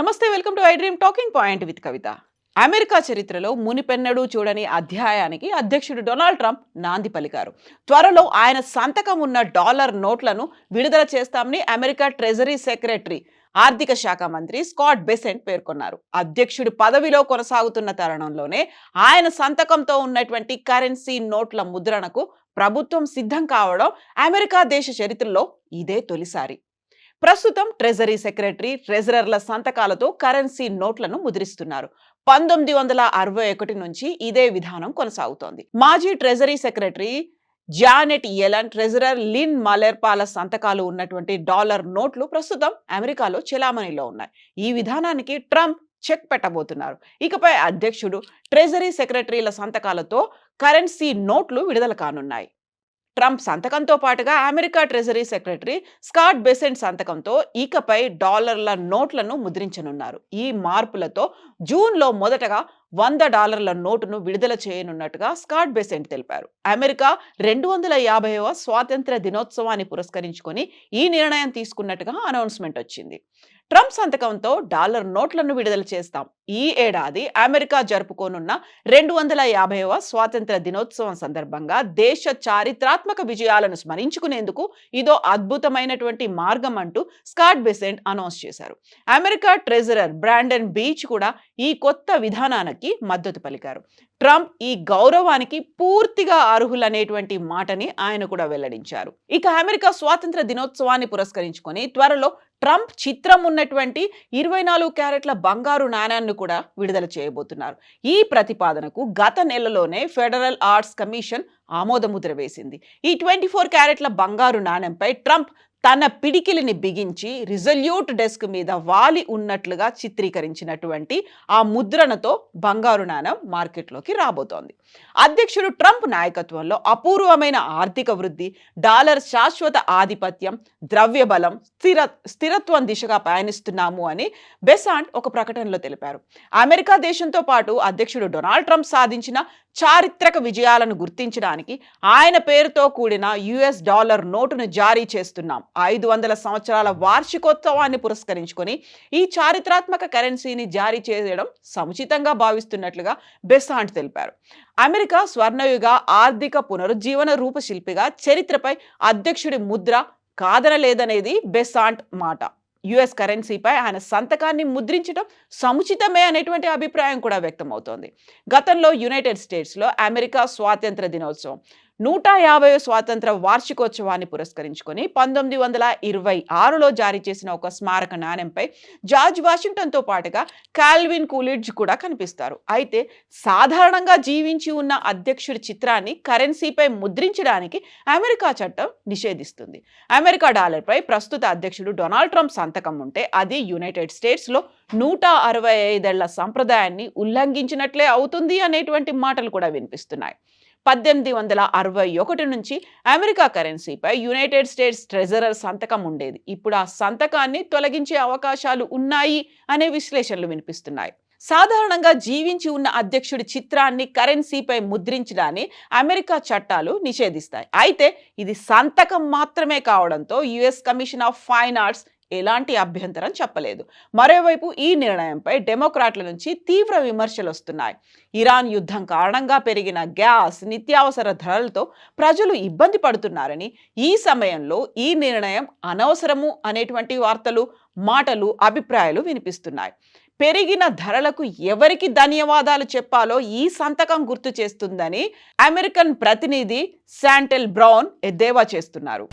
నమస్తే, welcome to I dream talking point with Kavitha. America చరిత్రలో మునిపెన్నడూ చూడని అధ్యాయానికి అధ్యక్షుడు డొనాల్డ్ ట్రంప్ నాంది పలికారు. త్వరలో ఆయన సంతకం ఉన్న డాలర్ నోట్లను విడుదల చేస్తామని అమెరికా ట్రెజరీ సెక్రటరీ, ఆర్థిక శాఖ మంత్రి స్కాట్ బెసెంట్ పేర్కొన్నారు. అధ్యక్షుడి పదవిలో కొనసాగుతున్న తరుణంలోనే ఆయన సంతకంతో ఉన్నటువంటి కరెన్సీ నోట్ల ముద్రణకు ప్రభుత్వం సిద్ధం కావడం అమెరికా దేశ చరిత్రలో ఇదే తొలిసారి. ప్రస్తుతం ట్రెజరీ సెక్రటరీ, ట్రెజరర్ల సంతకాలతో కరెన్సీ నోట్లను ముద్రిస్తున్నారు. 1961 నుంచి ఇదే విధానం కొనసాగుతోంది. మాజీ treasury secretary Janet Yellen, treasurer Lynn Malerba సంతకాలు ఉన్నటువంటి డాలర్ నోట్లు ప్రస్తుతం అమెరికాలో చెలామణిలో ఉన్నాయి. ఈ విధానానికి ట్రంప్ చెక్ పెట్టబోతున్నారు. ఇకపై అధ్యక్షుడు, ట్రెజరీ సెక్రటరీల సంతకాలతో కరెన్సీ నోట్లు విడుదల కానున్నాయి. ట్రంప్ సంతకంతో పాటుగా America treasury secretary Scott Bessent సంతకంతో ఇకపై డాలర్ల నోట్లను ముద్రించనున్నారు. ఈ మార్పులతో జూన్లో మొదటగా $100 నోటును విడుదల చేయనున్నట్టుగా స్కాట్ బెసెంట్ తెలిపారు. అమెరికా 250వ స్వాతంత్ర దినోత్సవాన్ని పురస్కరించుకొని ఈ నిర్ణయం తీసుకున్నట్టుగా అనౌన్స్మెంట్ వచ్చింది. ట్రంప్ సంతకంతో డాలర్ నోట్లను విడుదల చేస్తాం. ఈ ఏడాది అమెరికా జరుపుకోనున్న 250వ స్వాతంత్ర దినోత్సవం సందర్భంగా దేశ చారిత్రాత్మక విజయాలను స్మరించుకునేందుకు ఇదో అద్భుతమైనటువంటి మార్గం అంటూ స్కాట్ బెసెంట్ అనౌన్స్ చేశారు. అమెరికా ట్రెజరర్ బ్రాండన్ బీచ్ కూడా ఈ కొత్త విధానానికి మద్దతు పలికారు. ట్రంప్ ఈ గౌరవానికి పూర్తిగా అర్హులనేటువంటి మాటని ఆయన కూడా వెల్లడించారు. ఇక అమెరికా స్వాతంత్ర దినోత్సవాన్ని పురస్కరించుకొని త్వరలో ట్రంప్ చిత్రం ఉన్నటువంటి 24 క్యారెట్ల బంగారు నాణ్యాన్ని కూడా విడుదల చేయబోతున్నారు. ఈ ప్రతిపాదనకు గత నెలలోనే ఫెడరల్ ఆర్ట్స్ కమిషన్ ఆమోదముద్ర వేసింది. ఈ 24 క్యారెట్ల బంగారు నాణ్యంపై ట్రంప్ తన పిడికిలిని బిగించి రిజల్యూట్ డెస్క్ మీద వాలి ఉన్నట్లుగా చిత్రీకరించినటువంటి ఆ ముద్రణతో బంగారు నాణ్యం మార్కెట్లోకి రాబోతోంది. అధ్యక్షుడు ట్రంప్ నాయకత్వంలో అపూర్వమైన ఆర్థిక వృద్ధి, డాలర్ శాశ్వత ఆధిపత్యం, ద్రవ్యబలం, స్థిరత్వం దిశగా పయనిస్తున్నాము అని బెసాంట్ ఒక ప్రకటనలో తెలిపారు. అమెరికా దేశంతో పాటు అధ్యక్షుడు డొనాల్డ్ ట్రంప్ సాధించిన చారిత్రక విజయాలను గుర్తించడానికి ఆయన పేరుతో కూడిన $1 నోటును జారీ చేస్తున్నాం. 500 సంవత్సరాల వార్షికోత్సవాన్ని పురస్కరించుకొని ఈ చారిత్రాత్మక కరెన్సీని జారీ చేయడం సముచితంగా భావిస్తున్నట్లుగా బెసాంట్ తెలిపారు. అమెరికా స్వర్ణయుగ ఆర్థిక పునరుజ్జీవన రూపశిల్పిగా చరిత్రపై అధ్యక్షుడి ముద్ర కాదనలేదనేది బెసాంట్ మాట. యుఎస్ కరెన్సీపై ఆయన సంతకాన్ని ముద్రించడం సముచితమే అనేటువంటి అభిప్రాయం కూడా వ్యక్తమవుతోంది. గతంలో యునైటెడ్ స్టేట్స్లో అమెరికా స్వాతంత్ర దినోత్సవం 150వ స్వాతంత్ర వార్షికోత్సవాన్ని పురస్కరించుకొని 1926లో జారీ చేసిన ఒక స్మారక నాణ్యంపై జార్జ్ వాషింగ్టన్తో పాటుగా కాల్విన్ కూలిడ్జ్ కూడా కనిపిస్తారు. అయితే సాధారణంగా జీవించి ఉన్న అధ్యక్షుడి చిత్రాన్ని కరెన్సీపై ముద్రించడానికి అమెరికా చట్టం నిషేధిస్తుంది. అమెరికా డాలర్పై ప్రస్తుత అధ్యక్షుడు డొనాల్డ్ ట్రంప్ సంతకం ఉంటే అది యునైటెడ్ స్టేట్స్లో 165 ఏళ్ల సంప్రదాయాన్ని ఉల్లంఘించినట్లే అవుతుంది అనేటువంటి మాటలు కూడా వినిపిస్తున్నాయి. 1861 నుంచి అమెరికా కరెన్సీపై యునైటెడ్ స్టేట్స్ ట్రెజరర్ సంతకం ఉండేది. ఇప్పుడు ఆ సంతకాన్ని తొలగించే అవకాశాలు ఉన్నాయి అనే విశ్లేషణలు వినిపిస్తున్నాయి. సాధారణంగా జీవించి ఉన్న అధ్యక్షుడి చిత్రాన్ని కరెన్సీపై ముద్రించడాన్ని అమెరికా చట్టాలు నిషేధిస్తాయి. అయితే ఇది సంతకం మాత్రమే కావడంతో US commission of fine arts ఎలాంటి అభ్యంతరం చెప్పలేదు. మరోవైపు ఈ నిర్ణయంపై డెమోక్రాట్ల నుంచి తీవ్ర విమర్శలు వస్తున్నాయి. ఇరాన్ యుద్ధం కారణంగా పెరిగిన గ్యాస్, నిత్యావసర ధరలతో ప్రజలు ఇబ్బంది పడుతున్నారని, ఈ సమయంలో ఈ నిర్ణయం అనవసరము అనేటువంటి వార్తలు, మాటలు, అభిప్రాయాలు వినిపిస్తున్నాయి. పెరిగిన ధరలకు ఎవరికి ధన్యవాదాలు చెప్పాలో ఈ సంతకం గుర్తు చేస్తుందని అమెరికన్ ప్రతినిధి శాంటెల్ బ్రౌన్ ఎద్దేవా చేస్తున్నారు.